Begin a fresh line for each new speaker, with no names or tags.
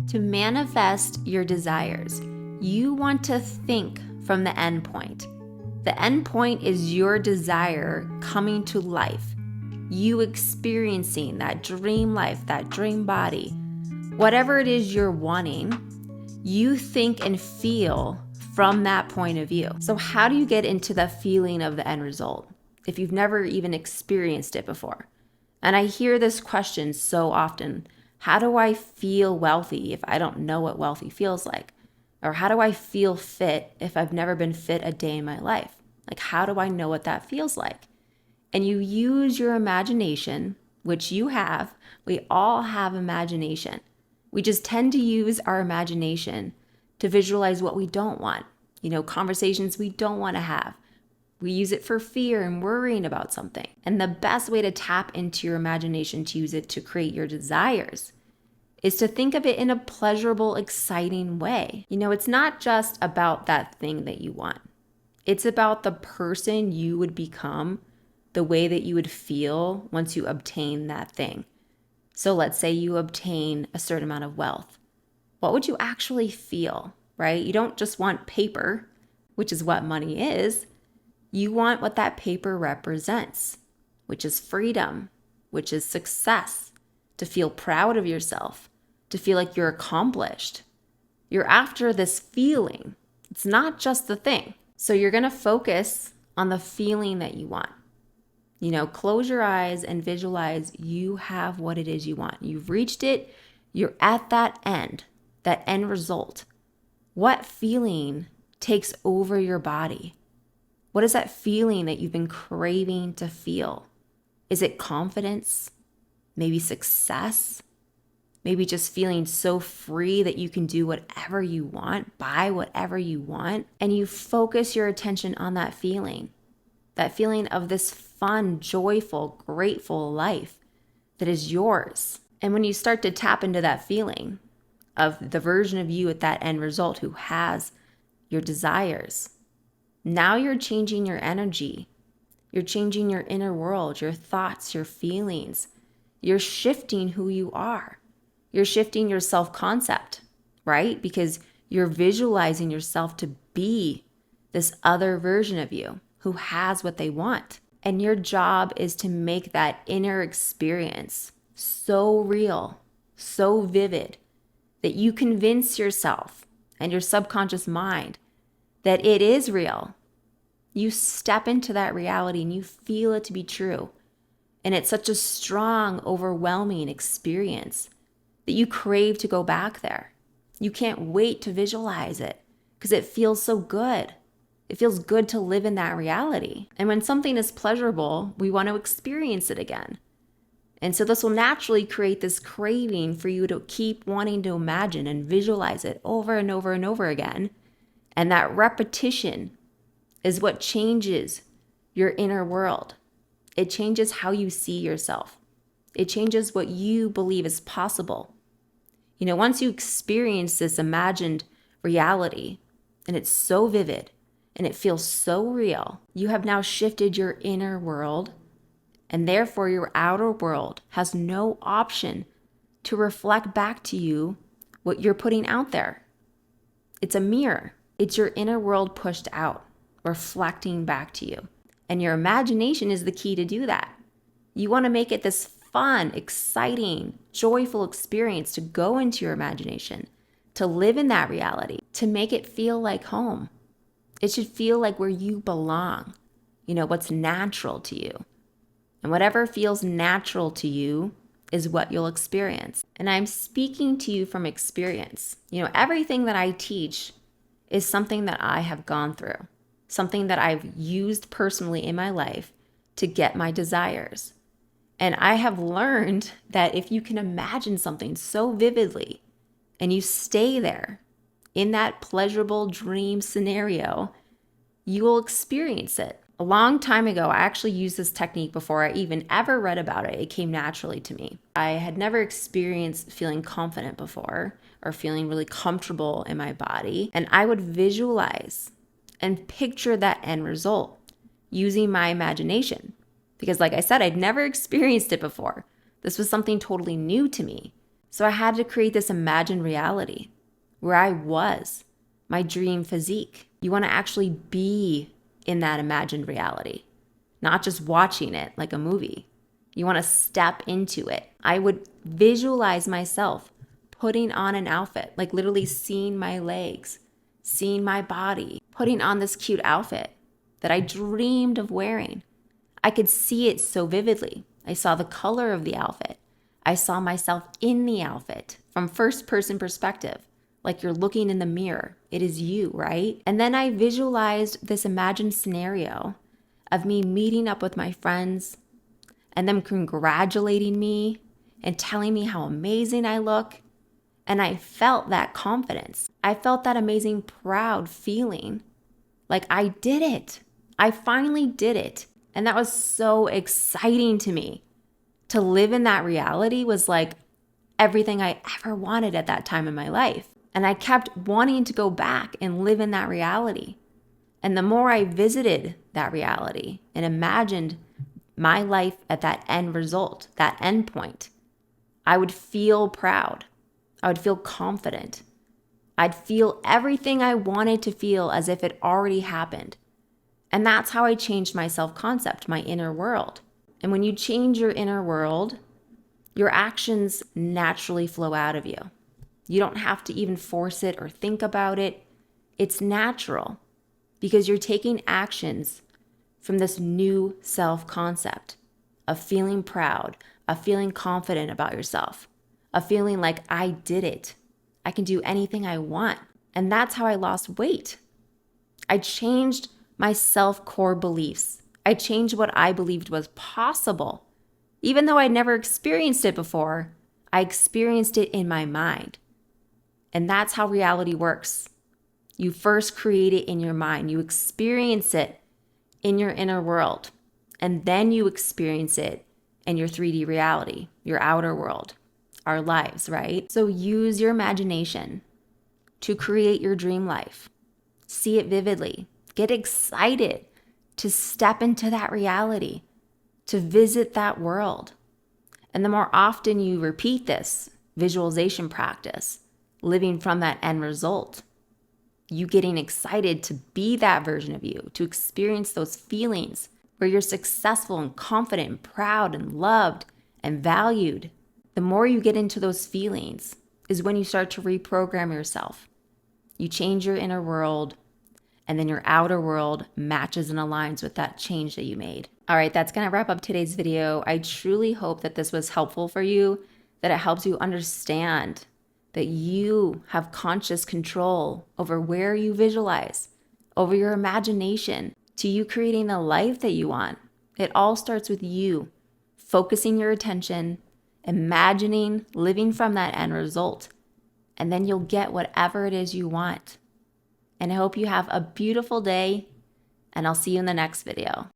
To manifest your desires, you want to think from the end point. The end point is your desire coming to life, you experiencing that dream life, that dream body. Whatever it is you're wanting, you think and feel from that point of view. So how do you get into the feeling of the end result if you've never even experienced it before? And I hear this question so often. How do I feel wealthy if I don't know what wealthy feels like? Or how do I feel fit if I've never been fit a day in my life? Like, how do I know what that feels like? And you use your imagination, which you have. We all have imagination. We just tend to use our imagination to visualize what we don't want, conversations we don't want to have. We use it for fear and worrying about something. And the best way to tap into your imagination to use it to create your desires is to think of it in a pleasurable, exciting way. It's not just about that thing that you want. It's about the person you would become, the way that you would feel once you obtain that thing. So let's say you obtain a certain amount of wealth. What would you actually feel, right? You don't just want paper, which is what money is. You want what that paper represents, which is freedom, which is success, to feel proud of yourself, to feel like you're accomplished. You're after this feeling. It's not just the thing. So you're going to focus on the feeling that you want. Close your eyes and visualize you have what it is you want. You've reached it. You're at that end result. What feeling takes over your body? What is that feeling that you've been craving to feel? Is it confidence? Maybe success? Maybe just feeling so free that you can do whatever you want, buy whatever you want, and you focus your attention on that feeling of this fun, joyful, grateful life that is yours. And when you start to tap into that feeling of the version of you at that end result who has your desires, now you're changing your energy. You're changing your inner world, your thoughts, your feelings. You're shifting who you are. You're shifting your self-concept, right? Because you're visualizing yourself to be this other version of you who has what they want. And your job is to make that inner experience so real, so vivid, that you convince yourself and your subconscious mind that it is real. You step into that reality and you feel it to be true. And it's such a strong, overwhelming experience that you crave to go back there. You can't wait to visualize it because it feels so good. It feels good to live in that reality. And when something is pleasurable, we want to experience it again. And so this will naturally create this craving for you to keep wanting to imagine and visualize it over and over and over again. And that repetition is what changes your inner world. It changes how you see yourself. It changes what you believe is possible. Once you experience this imagined reality, and it's so vivid, and it feels so real, you have now shifted your inner world, and therefore your outer world has no option to reflect back to you what you're putting out there. It's a mirror. It's your inner world pushed out, reflecting back to you. And your imagination is the key to do that. You want to make it this fun, exciting, joyful experience to go into your imagination, to live in that reality, to make it feel like home. It should feel like where you belong, what's natural to you. And whatever feels natural to you is what you'll experience. And I'm speaking to you from experience. Everything that I teach is something that I have gone through, something that I've used personally in my life to get my desires. And I have learned that if you can imagine something so vividly and you stay there in that pleasurable dream scenario, you will experience it. A long time ago, I actually used this technique before I even ever read about it. It came naturally to me. I had never experienced feeling confident before or feeling really comfortable in my body. And I would visualize and picture that end result using my imagination. Because like I said, I'd never experienced it before. This was something totally new to me. So I had to create this imagined reality where I was my dream physique. You want to actually be in that imagined reality, not just watching it like a movie. You want to step into it. I would visualize myself putting on an outfit, like literally seeing my legs, seeing my body, putting on this cute outfit that I dreamed of wearing. I could see it so vividly. I saw the color of the outfit. I saw myself in the outfit from first person perspective, like you're looking in the mirror. It is you, right? And then I visualized this imagined scenario of me meeting up with my friends and them congratulating me and telling me how amazing I look. And I felt that confidence. I felt that amazing, proud feeling like I did it. I finally did it. And that was so exciting to me. To live in that reality was like everything I ever wanted at that time in my life. And I kept wanting to go back and live in that reality. And the more I visited that reality and imagined my life at that end result, that end point, I would feel proud. I would feel confident. I'd feel everything I wanted to feel as if it already happened. And that's how I changed my self-concept, my inner world. And when you change your inner world, your actions naturally flow out of you. You don't have to even force it or think about it. It's natural because you're taking actions from this new self-concept of feeling proud, of feeling confident about yourself, of feeling like I did it. I can do anything I want. And that's how I lost weight. I changed my self-core beliefs. I changed what I believed was possible. Even though I'd never experienced it before, I experienced it in my mind. And that's how reality works. You first create it in your mind. You experience it in your inner world. And then you experience it in your 3D reality, your outer world, our lives, right? So use your imagination to create your dream life. See it vividly. Get excited to step into that reality, to visit that world. And the more often you repeat this visualization practice, living from that end result, you getting excited to be that version of you, to experience those feelings where you're successful and confident and proud and loved and valued. The more you get into those feelings is when you start to reprogram yourself. You change your inner world, and then your outer world matches and aligns with that change that you made. All right, that's gonna wrap up today's video. I truly hope that this was helpful for you, that it helps you understand that you have conscious control over where you visualize, over your imagination, to you creating the life that you want. It all starts with you focusing your attention, imagining, living from that end result, and then you'll get whatever it is you want. And I hope you have a beautiful day, and I'll see you in the next video.